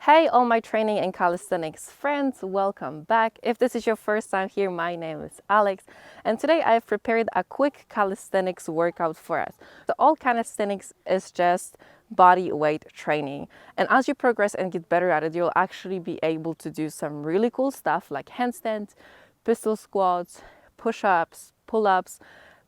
Hey, all my training and calisthenics friends, welcome back. If this is your first time here, my name is Alex, and today I've prepared a quick calisthenics workout for us. So all calisthenics is just body weight training, and as you progress and get better at it, you'll actually be able to do some really cool stuff like handstands, pistol squats, push-ups, pull-ups,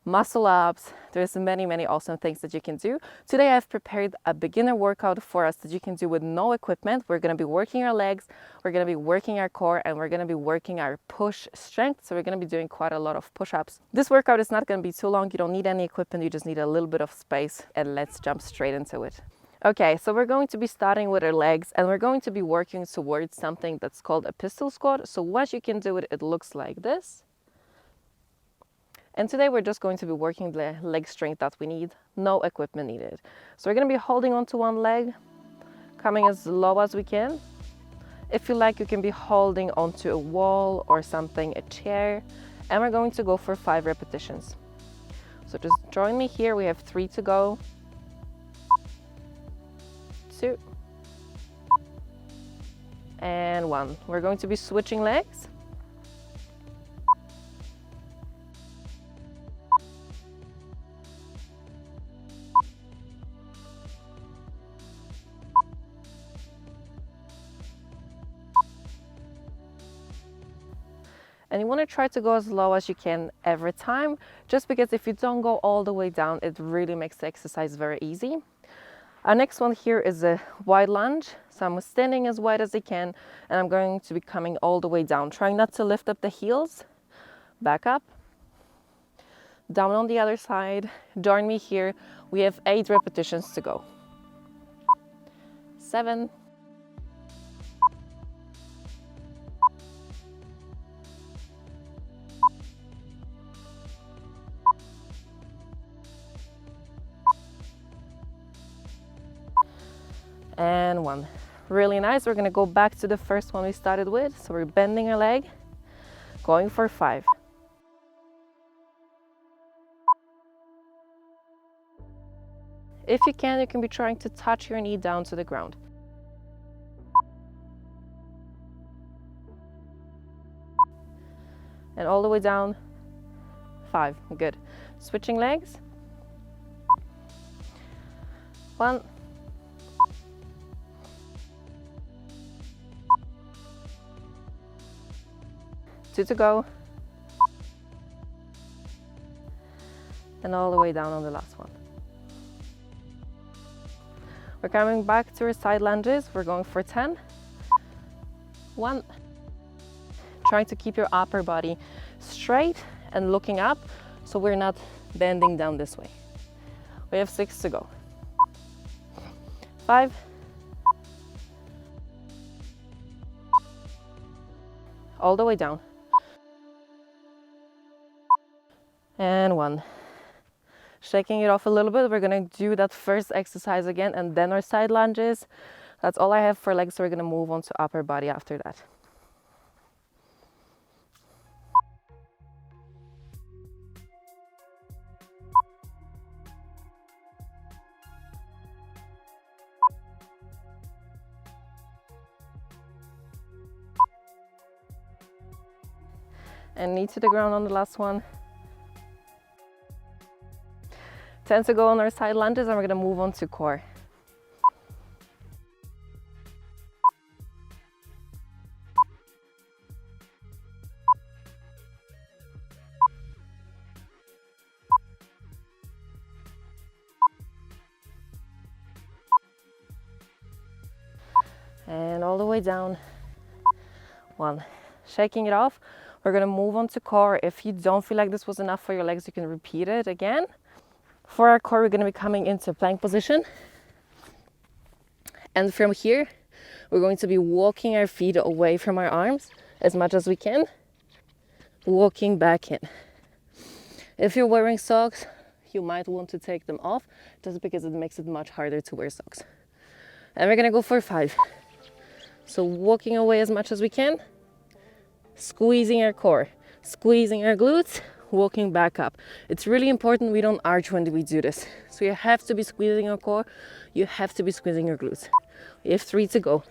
muscle ups. There's many awesome things that you can do. Today I've prepared a beginner workout for us that you can do with no equipment. We're going to be working our legs, we're going to be working our core, and we're going to be working our push strength. So we're going to be doing quite a lot of push-ups. This workout is not going to be too long. You don't need any equipment, you just need a little bit of space, and let's jump straight into it. Okay, so we're going to be starting with our legs, and we're going to be working towards something that's called a pistol squat. So what you can do it looks like this. And today we're just going to be working the leg strength that we need, no equipment needed. So we're going to be holding onto one leg, coming as low as we can. If you like, you can be holding onto a wall or something, a chair, and we're going to go for 5 repetitions. So just join me here. We have 3 to go. 2 and 1. We're going to be switching legs. And you want to try to go as low as you can every time, just because if you don't go all the way down, it really makes the exercise very easy. Our next one here is a wide lunge. So I'm standing as wide as I can, and I'm going to be coming all the way down, trying not to lift up the heels. Back up, down on the other side. Join me here. We have 8 repetitions to go. 7, 1. Really nice. We're going to go back to the first one we started with. So we're bending our leg, going for 5. If you can be trying to touch your knee down to the ground. And all the way down. 5. Good. Switching legs. 1. 2 to go. And all the way down on the last one. We're coming back to our side lunges. We're going for 10. 1. Trying to keep your upper body straight and looking up, so we're not bending down this way. We have 6 to go. 5. All the way down. And 1. Shaking it off a little bit. We're going to do that first exercise again, and then our side lunges. That's all I have for legs, so we're going to move on to upper body after that. And knee to the ground on the last one. 10 to go on our side lunges, and we're going to move on to core. And all the way down. 1. Shaking it off. We're going to move on to core. If you don't feel like this was enough for your legs, you can repeat it again. For our core, we're going to be coming into plank position. And from here, we're going to be walking our feet away from our arms as much as we can. Walking back in. If you're wearing socks, you might want to take them off, just because it makes it much harder to wear socks. And we're going to go for 5. So walking away as much as we can. Squeezing our core, squeezing our glutes, walking back up. It's really important we don't arch when we do this. So you have to be squeezing your core, you have to be squeezing your glutes. We have 3 to go.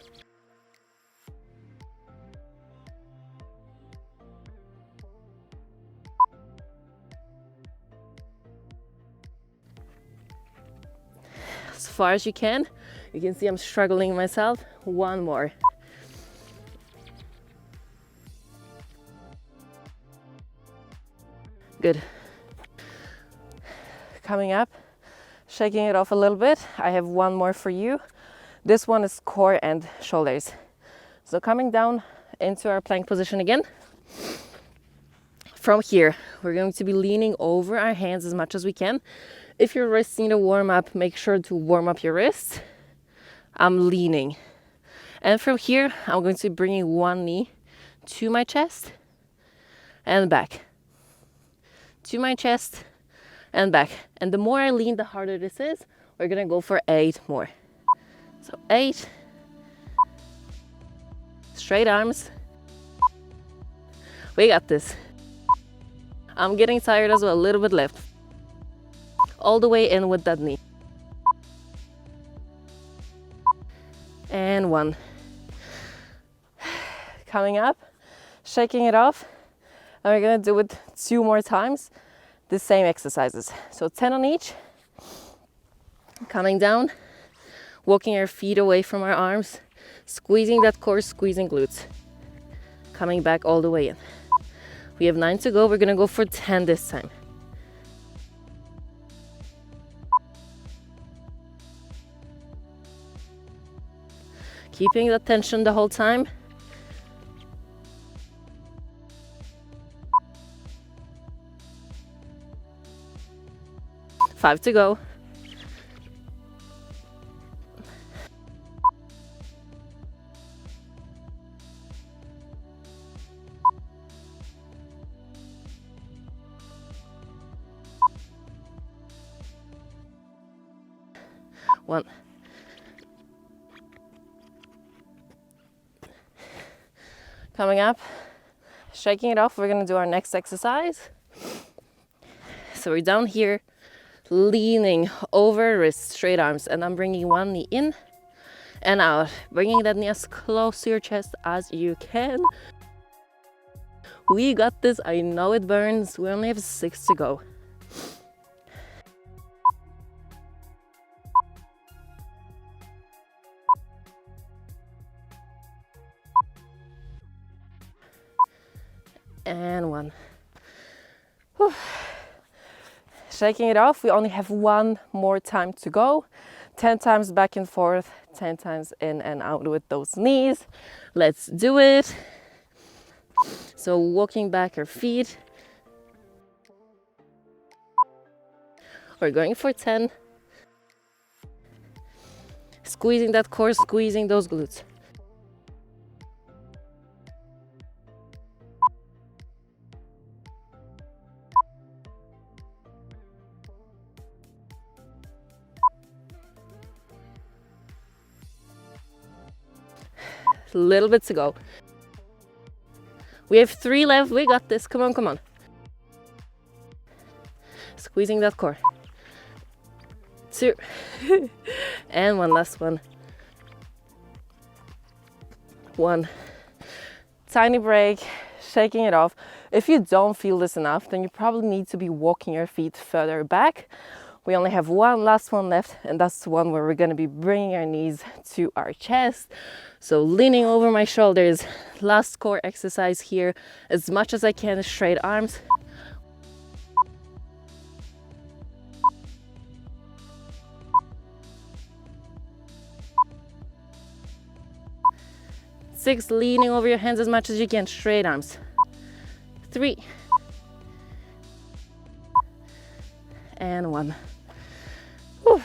far as you can. You can see I'm struggling myself. One more. Good. Coming up, shaking it off a little bit. I have one more for you. This one is core and shoulders. So coming down into our plank position again. From here, we're going to be leaning over our hands as much as we can. If your wrists need a warm up, make sure to warm up your wrists. I'm leaning. And from here, I'm going to be bringing one knee to my chest and back. To my chest and back. And the more I lean, the harder this is. We're gonna go for 8 more. So 8. Straight arms. We got this. I'm getting tired as well, a little bit left. All the way in with that knee. And 1. Coming up, shaking it off. And we're gonna do it 2 more times, the same exercises. So 10 on each. Coming down, walking our feet away from our arms, squeezing that core, squeezing glutes. Coming back all the way in. We have 9 to go. We're gonna go for 10 this time. Keeping the tension the whole time. 5 to go. One. Coming up, shaking it off, we're gonna do our next exercise. So we're down here, leaning over wrists, straight arms, and I'm bringing one knee in and out, bringing that knee as close to your chest as you can. We got this. I know it burns. We only have 6 to go. And 1. Whew. Shaking it off, we only have 1 more time to go. 10 times back and forth, 10 times in and out with those knees. Let's do it. So walking back our feet. We're going for 10. Squeezing that core, squeezing those glutes. A little bit to go. We have 3 left. We got this. Come on, come on. Squeezing that core. 2. And 1 last one. 1. Tiny break, shaking it off. If you don't feel this enough, then you probably need to be walking your feet further back. We only have 1 last one left, and that's the one where we're going to be bringing our knees to our chest. So leaning over my shoulders, last core exercise here, as much as I can, straight arms. Six, leaning over your hands as much as you can, straight arms. 3. And 1. Whew.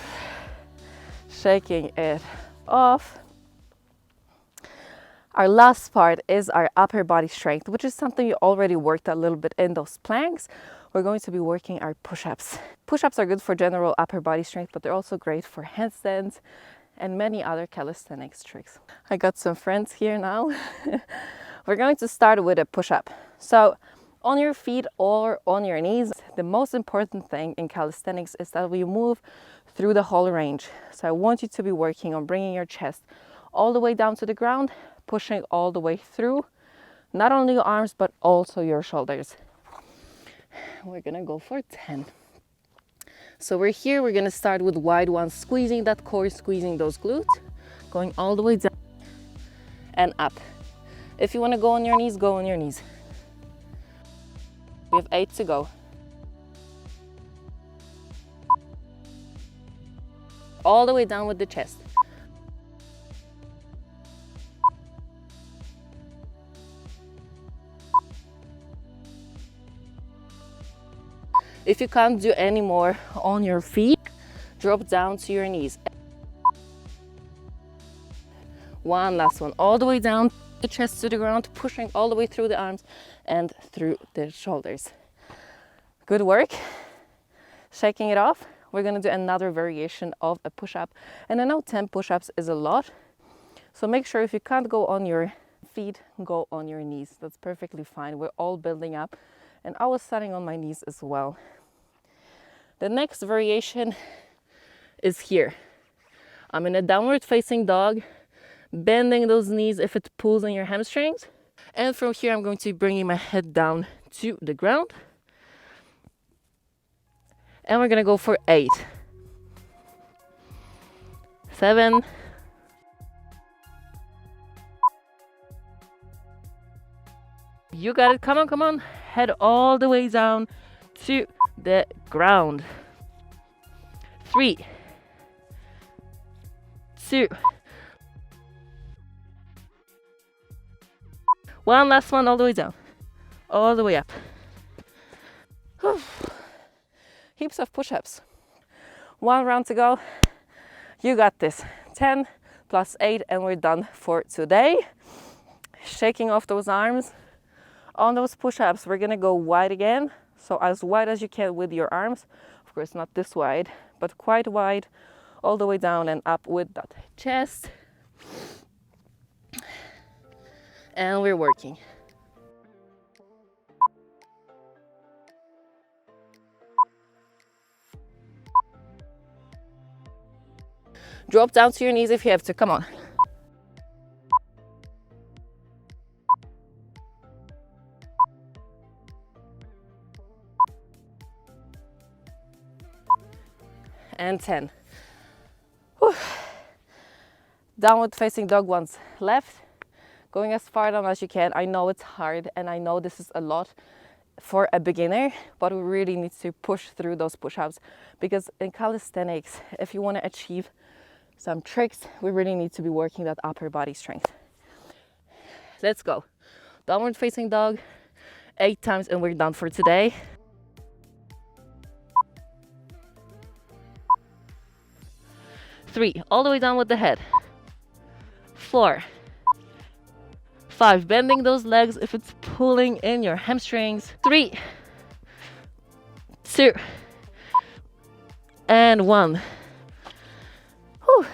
Shaking it off. Our last part is our upper body strength, which is something you already worked a little bit in those planks. We're going to be working our push-ups. Push-ups are good for general upper body strength, but they're also great for handstands and many other calisthenics tricks. I got some friends here now. We're going to start with a push-up. So on your feet or on your knees, the most important thing in calisthenics is that we move through the whole range. So I want you to be working on bringing your chest all the way down to the ground, pushing all the way through, not only your arms, but also your shoulders. We're gonna go for 10. So we're here, we're gonna start with wide ones, squeezing that core, squeezing those glutes, going all the way down and up. If you wanna go on your knees, go on your knees. We have 8 to go. All the way down with the chest. If you can't do any more on your feet, drop down to your knees. One last one, all the way down, the chest to the ground, pushing all the way through the arms and through the shoulders. Good work. Shaking it off. We're gonna do another variation of a push-up. And I know 10 push-ups is a lot. So make sure if you can't go on your feet, go on your knees. That's perfectly fine. We're all building up. And I was starting on my knees as well. The next variation is here. I'm in a downward facing dog, bending those knees if it pulls on your hamstrings. And from here, I'm going to be bringing my head down to the ground. And we're gonna go for 8, 7, 6. You got it, come on, come on. Head all the way down to the ground. 3, 2. One last one, all the way down, all the way up. Whew. Heaps of push-ups. 1 round to go. You got this. 10 plus 8 and we're done for today. Shaking off those arms. On those push-ups, we're gonna go wide again. So as wide as you can with your arms. Of course, not this wide, but quite wide. All the way down and up with that chest. And we're working. Drop down to your knees if you have to, come on. And 10. Whew. Downward facing dog once left. Going as far down as you can. I know it's hard and I know this is a lot for a beginner, but we really need to push through those push-ups because in calisthenics, if you want to achieve some tricks, we really need to be working that upper body strength. Let's go. Downward facing dog, 8 times and we're done for today. 3, all the way down with the head. 4, 5, bending those legs if it's pulling in your hamstrings. 3, 2, and 1. Whew.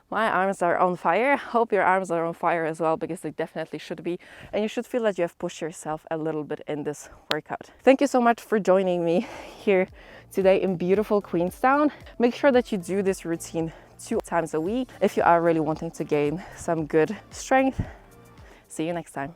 My arms are on fire. Hope your arms are on fire as well, because they definitely should be. And you should feel that you have pushed yourself a little bit in this workout. Thank you so much for joining me here today in beautiful Queenstown. Make sure that you do this routine 2 times a week if you are really wanting to gain some good strength. See you next time.